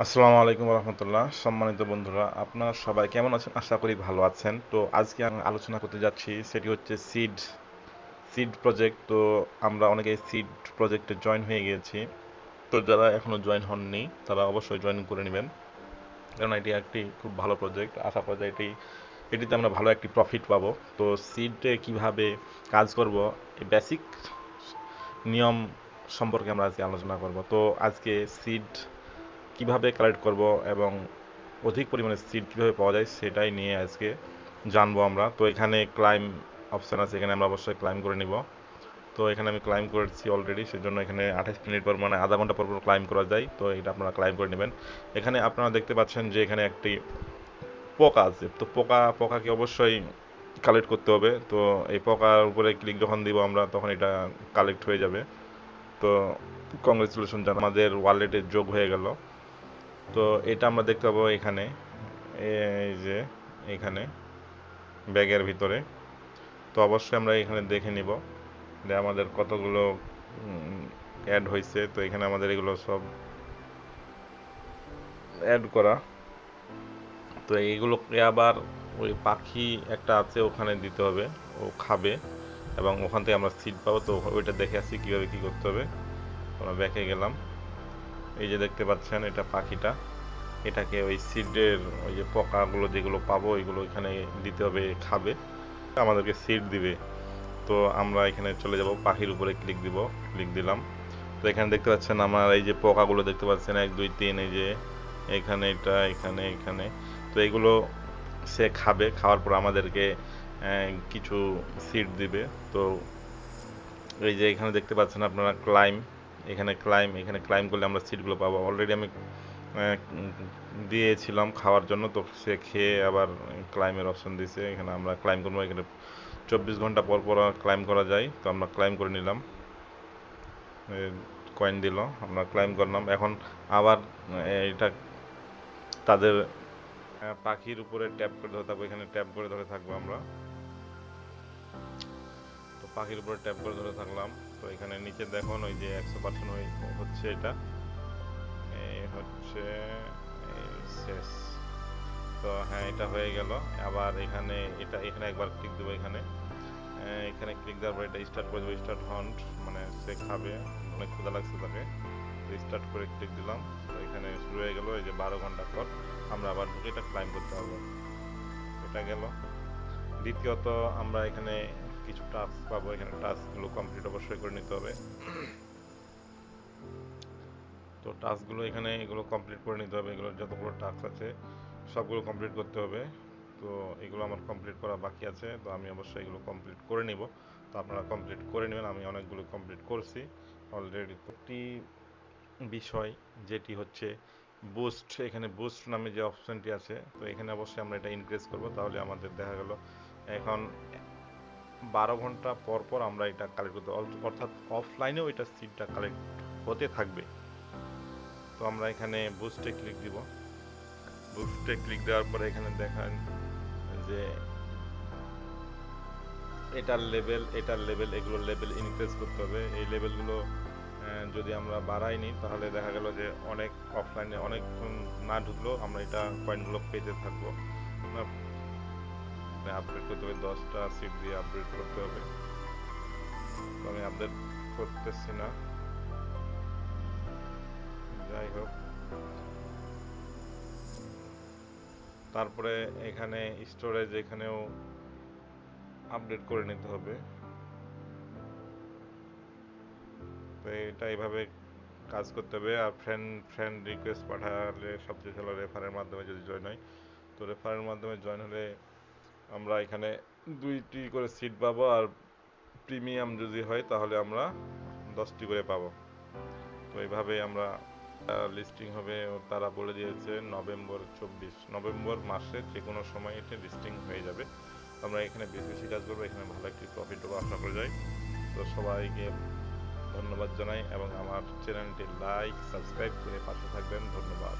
আসসালামু আলাইকুম রহমতুল্লাহ। সম্মানিত বন্ধুরা, আপনারা সবাই কেমন আছেন? আশা করি ভালো আছেন। তো আজকে আমি আলোচনা করতে যাচ্ছি, সেটি হচ্ছে সিড সিড প্রজেক্ট। তো আমরা অনেকে সিড প্রজেক্টে জয়েন হয়ে গিয়েছি। তো যারা এখনো জয়েন হননি তারা অবশ্যই জয়েন করে নেবেন, কারণ এটি একটি খুব ভালো প্রজেক্ট। আশা করা যায় এটিতে আমরা ভালো একটি প্রফিট পাবো। তো সিডে কিভাবে কাজ করব, এই বেসিক নিয়ম সম্পর্কে আমরা আজকে আলোচনা করব। তো আজকে সিড কিভাবে কালেক্ট করব এবং অধিক পরিমাণে সিড কীভাবে পাওয়া যায় সেটাই নিয়ে আজকে জানবো আমরা। তো এখানে ক্লাইম অপশান আছে, এখানে আমরা অবশ্যই ক্লাইম করে নিব। তো এখানে আমি ক্লাইম করেছি অলরেডি, সেজন্য এখানে 28 মিনিট পর মানে আধা ঘন্টা পর পর ক্লাইম করা যায়। তো এটা আপনারা ক্লাইম করে নেবেন। এখানে আপনারা দেখতে পাচ্ছেন যে এখানে একটি পোকা আছে। তো পোকাকে অবশ্যই কালেক্ট করতে হবে। তো এই পোকার উপরে ক্লিক যখন দিব আমরা, তখন এটা কালেক্ট হয়ে যাবে। তো কংগ্রেচুলেশন জানা, আমাদের ওয়ালেটে যোগ হয়ে গেল। তো এটা আমরা দেখতে পাবো এখানে, এই যে এখানে ব্যাগের ভিতরে। তো অবশ্যই আমরা এখানে দেখে নিব যে আমাদের কতগুলো অ্যাড হয়েছে। তো এখানে আমাদের এগুলো সব অ্যাড করা। তো এইগুলোকে আবার ওই পাখি একটা আছে, ওখানে দিতে হবে, ও খাবে এবং ওখান থেকে আমরা সিড পাবো। তো ওইটা দেখে আসি কীভাবে কী করতে হবে। আমরা ব্যাকে গেলাম, এই যে দেখতে পাচ্ছেন এটা পাখিটা, এটাকে ওই সিডের ওই যে পোকাগুলো যেগুলো পাবো ওইগুলো এখানে দিতে হবে, খাবে, আমাদেরকে সিড দিবে। তো আমরা এখানে চলে যাব, পাখির উপরে ক্লিক দিব, ক্লিক দিলাম। তো এখানে দেখতে পাচ্ছেন আমার এই যে পোকাগুলো দেখতে পাচ্ছেন, 1 2 3, এই যে এখানে, এটা এখানে এখানে। তো এগুলো সে খাবে, খাওয়ার পর আমাদেরকে কিছু সিড দিবে। তো এই যে এখানে দেখতে পাচ্ছেন আপনারা ক্লাইম, এখানে ক্লাইম করলে আমরা সিটগুলো পাবো। অলরেডি আমি দিয়েছিলাম খাওয়ার জন্য, তো সে খেয়ে আবার ক্লাইমের অপশন দিয়েছে। এখানে আমরা ক্লাইম করবো, এখানে 24 ঘন্টা পর পর ক্লাইম করা যায়। তো আমরা ক্লাইম করে নিলাম, কয়েন দিল, আমরা ক্লাইম করলাম। এখন আবার এটা তাদের পাখির উপরে ট্যাপ করে ধরে থাকবো, এখানে ট্যাপ করে ধরে থাকবো আমরা। তো পাখির উপরে ট্যাপ করে ধরে থাকলাম। তো এখানে নিচে দেখুন ওই যে 100% হচ্ছে, এটা হচ্ছে শেষ। তো হ্যাঁ, এটা হয়ে গেল। আবার এখানে এখানে একবার ক্লিক দেবো, এখানে ক্লিক দেওয়ার পর এটা স্টার্ট করে দেবো, স্টার্ট হন্ট, মানে সে খাবে, অনেক ক্ষুধা লাগছে তাকে। তো স্টার্ট করে ক্লিক দিলাম। তো এখানে শুরু হয়ে গেল। এই যে 12 ঘন্টা পর আমরা আবার ঢুকে এটা ক্লাইম করতে পারবো। এটা গেল। দ্বিতীয়ত আমরা এখানে কিছু টাস্ক পাবো, এখানে টাস্কগুলো কমপ্লিট অবশ্যই করে নিতে হবে। তো টাস্কগুলো এখানে এগুলো কমপ্লিট করে নিতে হবে, এগুলো যতগুলো টাস্ক আছে সবগুলো কমপ্লিট করতে হবে। তো এগুলো আমার কমপ্লিট করা বাকি আছে, তো আমি অবশ্যই এগুলো কমপ্লিট করে নিব। তো আপনারা কমপ্লিট করে নেবেন, আমি অনেকগুলো কমপ্লিট করছি অলরেডি। তো একটি বিষয় যেটি হচ্ছে বুস্ট, এখানে বুস্ট নামে যে অপশনটি আছে, তো এখানে অবশ্যই আমরা এটা ইনক্রিজ করব। তাহলে আমাদের দেখা গেল এখন 12 ঘন্টা পর পর আমরা এটা কালেক্ট করতে, অর্থাৎ অফলাইনেও এটা সিটটা কালেক্ট হতে থাকবে। তো আমরা এখানে বুস্টে ক্লিক দিব। বুস্টে ক্লিক দেওয়ার পরে এখানে দেখেন যে এটার লেভেল এগুলো লেভেল ইনক্রিজ করতে হবে। এই লেভেলগুলো যদি আমরা বাড়াই নিই, তাহলে দেখা গেল যে অনেক অফলাইনে অনেকক্ষণ না ঢুকলেও আমরা এটা কয়েনগুলো পেতে থাকবো। আপডেট করতে হবে, 10টা সিট দিয়ে আপডেট করতে হবে। তো আমি আপডেট করতেছি না, যাই হোক। তারপরে এখানে স্টোরেজ, এখানেও আপডেট করে নিতে হবে। তো এটা এইভাবে কাজ করতে হবে। আর ফ্রেন্ড ফ্রেন্ড রিকোয়েস্ট পাঠালে সবচেয়ে ভালো, রেফারের মাধ্যমে যদি জয়েন হয়। তো রেফারের মাধ্যমে জয়েন হলে আমরা এখানে 2টি করে সিট পাবো, আর প্রিমিয়াম যদি হয় তাহলে আমরা 10টি করে পাবো। তো এইভাবে আমরা লিস্টিং হবে, তারা বলে দিয়েছে নভেম্বর মাসে যে কোনো সময় এটা লিস্টিং হয়ে যাবে। আমরা এখানে বেশি বেশি কাজ করবো, এখানে ভালো একটি প্রফিট পাবো আশা করা যায়। তো সবাইকে ধন্যবাদ জানাই এবং আমার চ্যানেলটি লাইক সাবস্ক্রাইব করে পাশে থাকবেন। ধন্যবাদ।